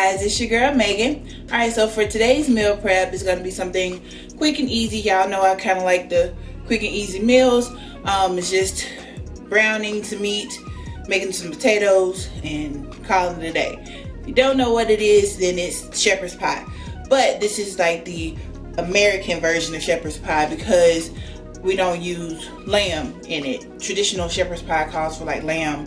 guys, it's your girl Megan. Alright, so for today's meal prep, it's going to be something quick and easy. Y'all know I kind of like the quick and easy meals. It's just browning some meat, making some potatoes, and calling it a day. If you don't know what it is, then it's shepherd's pie. But this is like the American version of shepherd's pie because we don't use lamb in it. Traditional shepherd's pie calls for like lamb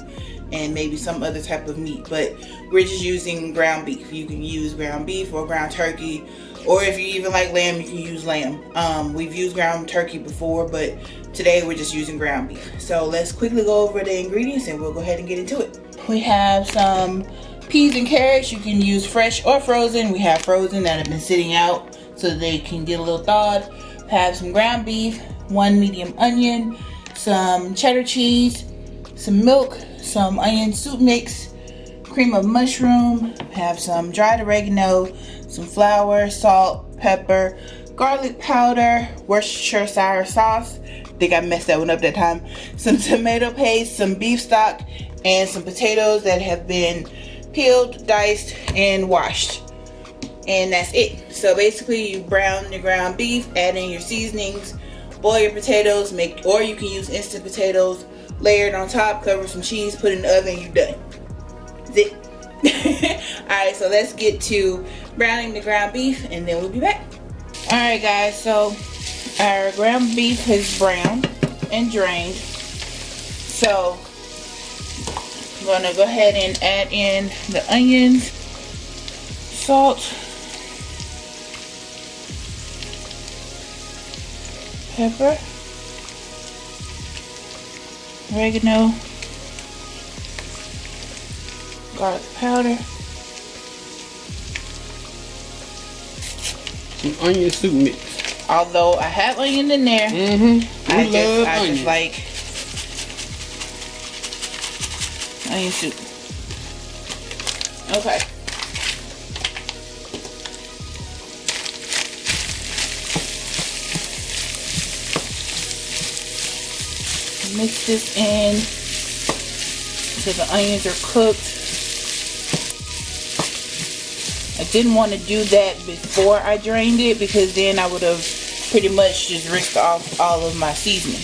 and maybe some other type of meat, but we're just using ground beef. You can use ground beef or ground turkey, or if you even like lamb, you can use lamb. We've used ground turkey before, but today we're just using ground beef. So let's quickly go over the ingredients and we'll go ahead and get into it. We have some peas and carrots. You can use fresh or frozen. We have frozen that have been sitting out so they can get a little thawed. We have some ground beef, 1 medium onion, some cheddar cheese, some milk, some onion soup mix, cream of mushroom, have some dried oregano, some flour, salt, pepper, garlic powder, worcestershire sauce. I think I messed that one up that time. Some tomato paste, some beef stock, and some potatoes that have been peeled, diced, and washed. And that's it. So basically you brown your ground beef, add in your seasonings, boil your potatoes, or you can use instant potatoes, layer it on top, cover some cheese, put it in the oven, you're done. That's it. Alright, so let's get to browning the ground beef and then we'll be back. Alright guys, so our ground beef has browned and drained. So I'm gonna go ahead and add in the onions, salt, pepper, oregano, garlic powder, some onion soup mix. Although I have onion in there, I just like onion soup. Okay. Mix this in so the onions are cooked. I didn't want to do that before I drained it because then I would have pretty much just rinsed off all of my seasoning.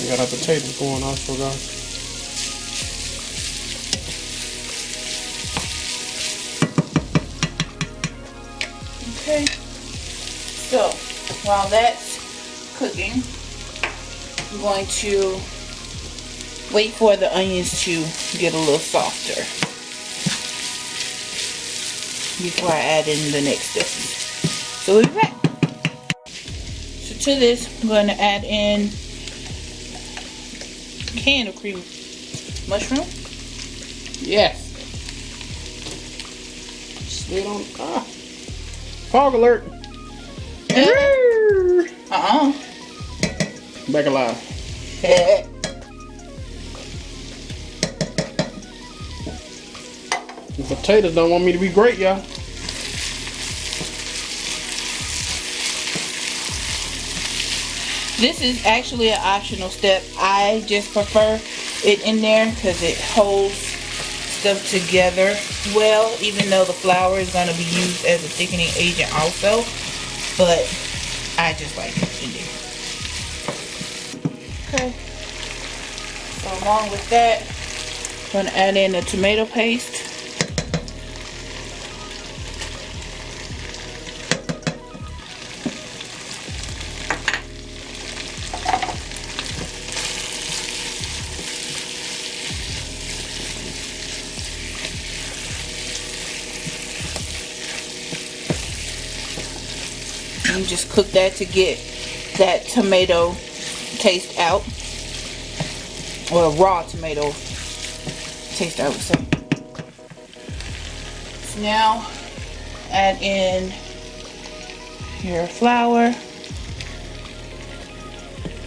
We got our potatoes going also, guys. Okay, so while that's cooking, I'm going to wait for the onions to get a little softer before I add in the next step. So we'll be back. So to this, I'm going to add in a can of cream mushroom. Yes. Slid on. Fog alert. Back alive. The potatoes don't want me to be great, y'all. This is actually an optional step. I just prefer it in there because it holds stuff together well, even though the flour is going to be used as a thickening agent also, but I just like it in there. Okay, so along with that, I'm going to add in the tomato paste. You just cook that to get that tomato taste out, or raw tomato taste, I would say. So now add in your flour.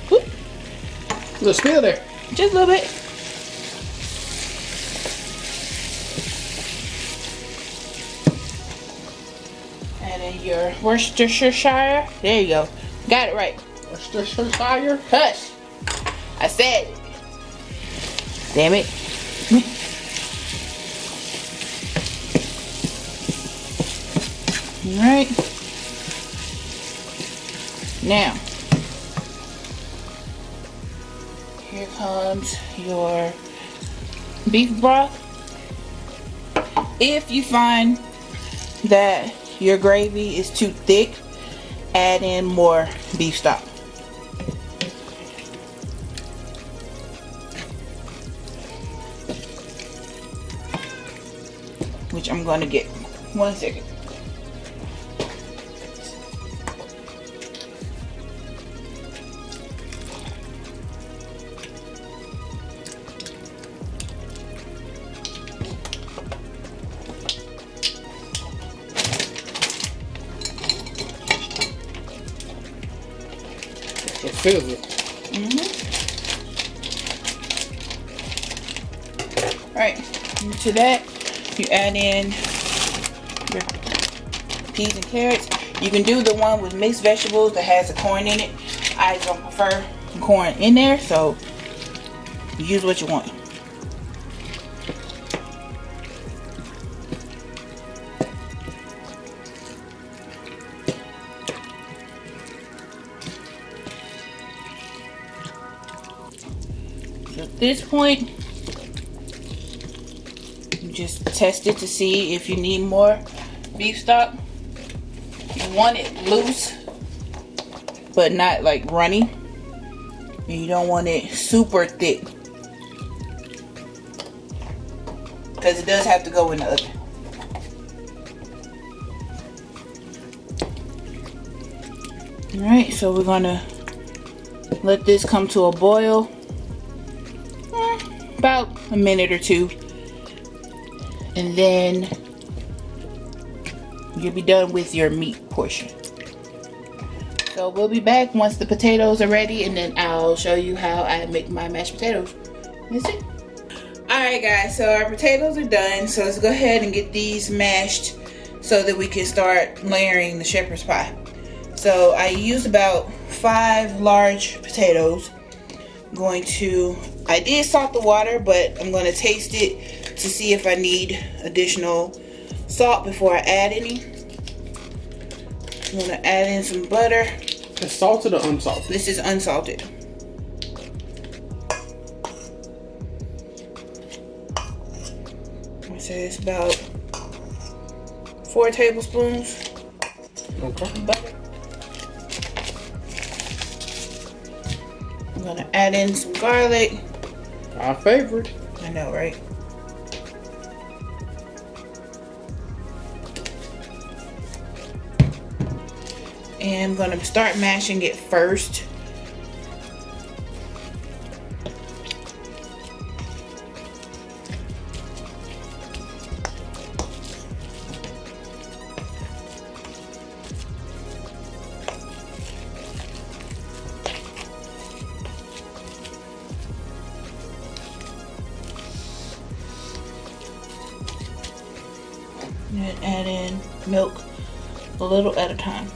Whoop. Little spill there. Just a little bit. Add in your Worcestershire. There you go. Got it right. Worcestershire. Hush. I said it. Damn it. Alright. Now, here comes your beef broth. If you find that your gravy is too thick, add in more beef stock. Which I'm going to get. 1 second. It fizzle. Alright, to that you add in your peas and carrots. You can do the one with mixed vegetables that has the corn in it. I don't prefer corn in there, so use what you want. So at this point, you just test it to see if you need more beef stock. You want it loose, but not like runny. And you don't want it super thick, because it does have to go in the oven. Alright, so we're gonna let this come to a boil. About a minute or two, and then you'll be done with your meat portion. So we'll be back once the potatoes are ready, and then I'll show you how I make my mashed potatoes. That's it. Alright guys, so our potatoes are done, so let's go ahead and get these mashed so that we can start layering the shepherd's pie. So I used about 5 large potatoes. I did salt the water, but I'm going to taste it to see if I need additional salt before I add any. I'm going to add in some butter. It's salted or unsalted? This is unsalted. I say it's about 4 tablespoons of butter. I'm gonna add in some garlic. Our favorite. I know, right? And I'm gonna start mashing it first. And add in milk a little at a time.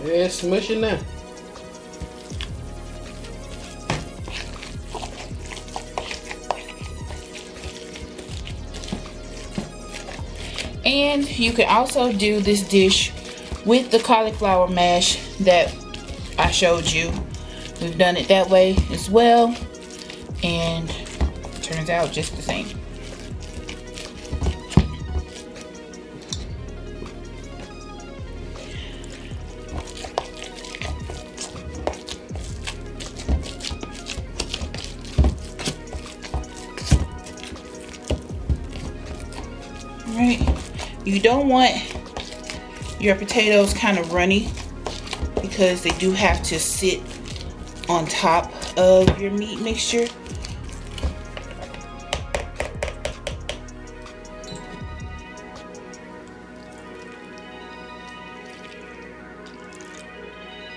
Yeah, smush it now. And you can also do this dish with the cauliflower mash that I showed you. We've done it that way as well, and it turns out just the same. Right, you don't want your potatoes kind of runny because they do have to sit on top of your meat mixture.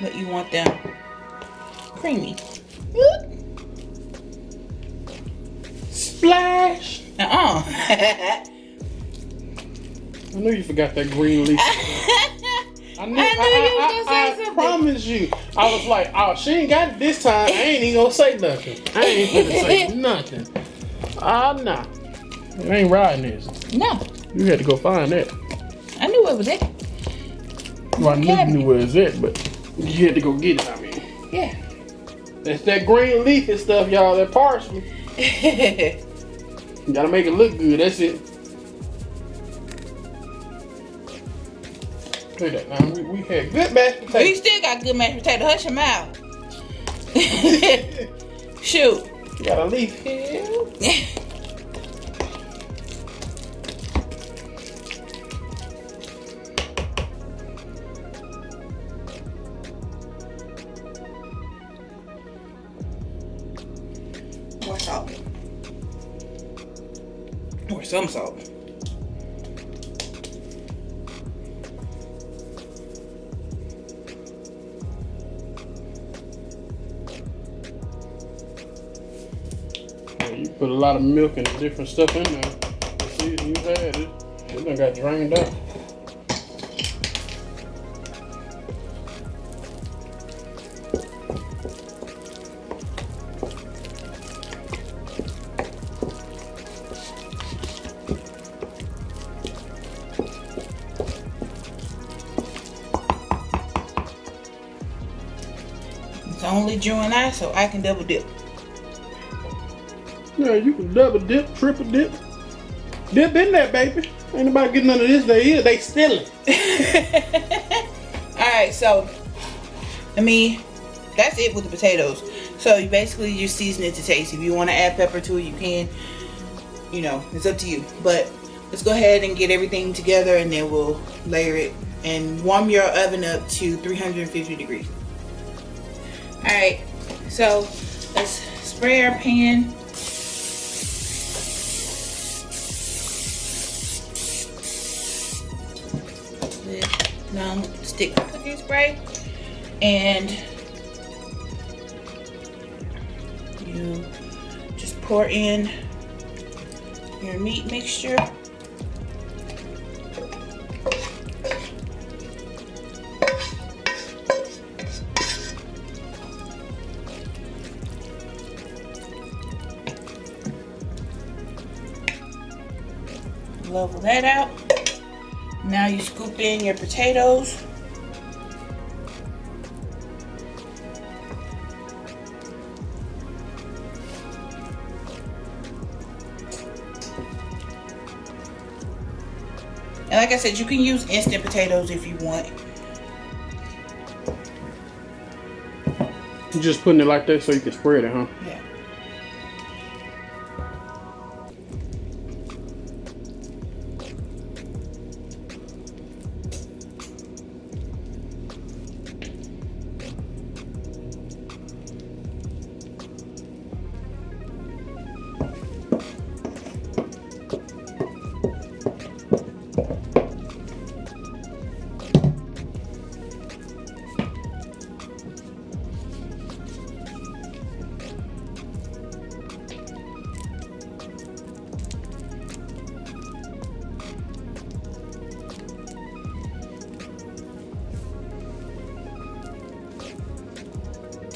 But you want them creamy. Splash! I knew you forgot that green leaf. I knew you was gonna say something. I promise you. I was like, oh, she ain't got it this time. I ain't even gonna say nothing. I ain't gonna say nothing. Nah. It ain't riding this. No. You had to go find that. I knew it was there. Well, I knew you knew where it's at, but you had to go get it, I mean. Yeah. That's that green leafy stuff, y'all, that parsley. You gotta make it look good, that's it. Look at that now, we had good mashed potatoes. We still got good mashed potato. Hush your mouth. Shoot. You got a leaf here. More salt. Or some salt. You put a lot of milk and different stuff in there. See, you had it. It done got drained out. It's only you and I, so I can double dip. Yeah, you can double dip, triple dip. Dip in there, baby. Ain't nobody getting none of this. They stealing. Alright, so that's it with the potatoes. So you basically just season it to taste. If you want to add pepper to it, you can. You know, it's up to you. But let's go ahead and get everything together, and then we'll layer it and warm your oven up to 350 degrees. Alright, so let's spray our pan. Stick cooking spray, and you just pour in your meat mixture. Level that out. Now you scoop in your potatoes. And like I said, you can use instant potatoes if you want. You just putting it like that so you can spread it, huh? Yeah.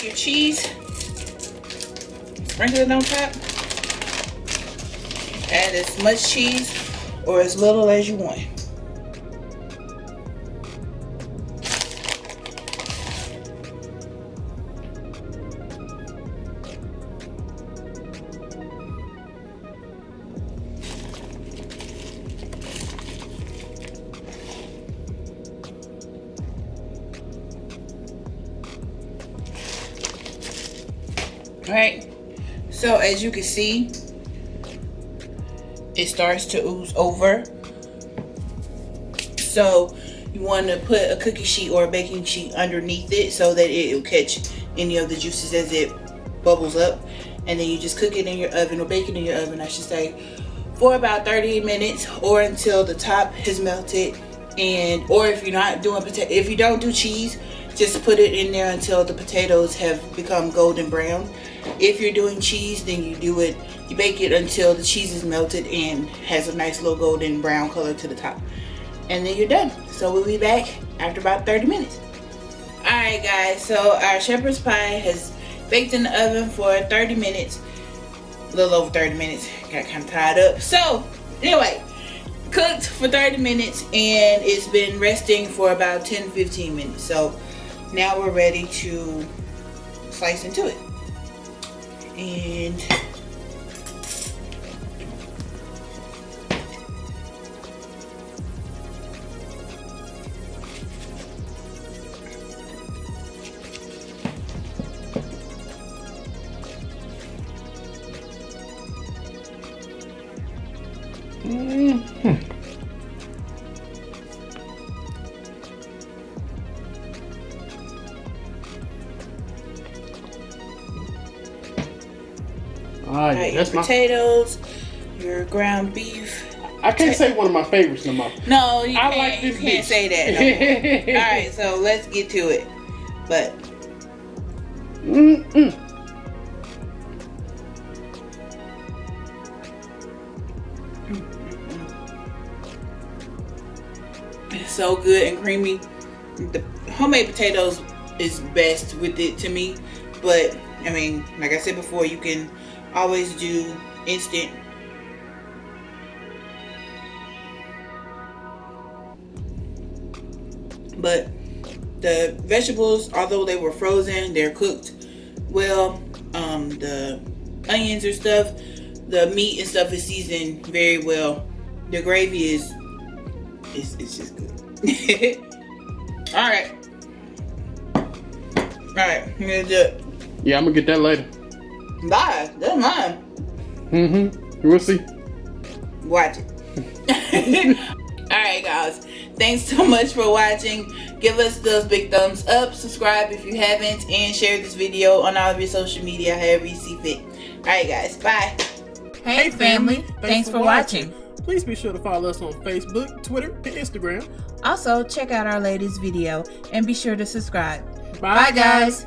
Your cheese, sprinkle it on top. Add as much cheese or as little as you want. Alright, so as you can see, it starts to ooze over. So you want to put a cookie sheet or a baking sheet underneath it so that it will catch any of the juices as it bubbles up. And then you just cook it in your oven, or bake it in your oven I should say, for about 30 minutes or until the top has melted. And or if you're not doing if you don't do cheese, just put it in there until the potatoes have become golden brown. If you're doing cheese, then you bake it until the cheese is melted and has a nice little golden brown color to the top. and then you're done. So we'll be back after about 30 minutes. Alright guys, so our shepherd's pie has baked in the oven for 30 minutes. A little over 30 minutes. Got kind of tied up. So anyway, cooked for 30 minutes and it's been resting for about 10-15 minutes. So now we're ready to slice into it. And Alright, your potatoes, your ground beef. I can't say one of my favorites no more. No, you I can't, like this you can't dish. say that. No. Alright, so let's get to it. But it's so good and creamy. The homemade potatoes is best with it to me, but I mean, like I said before, you can always do instant. But the vegetables, although they were frozen, they're cooked well. The onions and stuff, the meat and stuff is seasoned very well. The gravy is it's just good. All right, I'm gonna do it. Yeah, I'm gonna get that later. Bye. That's mine. We'll see. Watch it. Alright guys, thanks so much for watching. Give us those big thumbs up, subscribe if you haven't, and share this video on all of your social media however you see fit. Alright guys, bye. Hey family, thanks for watching. Please be sure to follow us on Facebook, Twitter, and Instagram. Also, check out our latest video and be sure to subscribe. Bye Bye guys.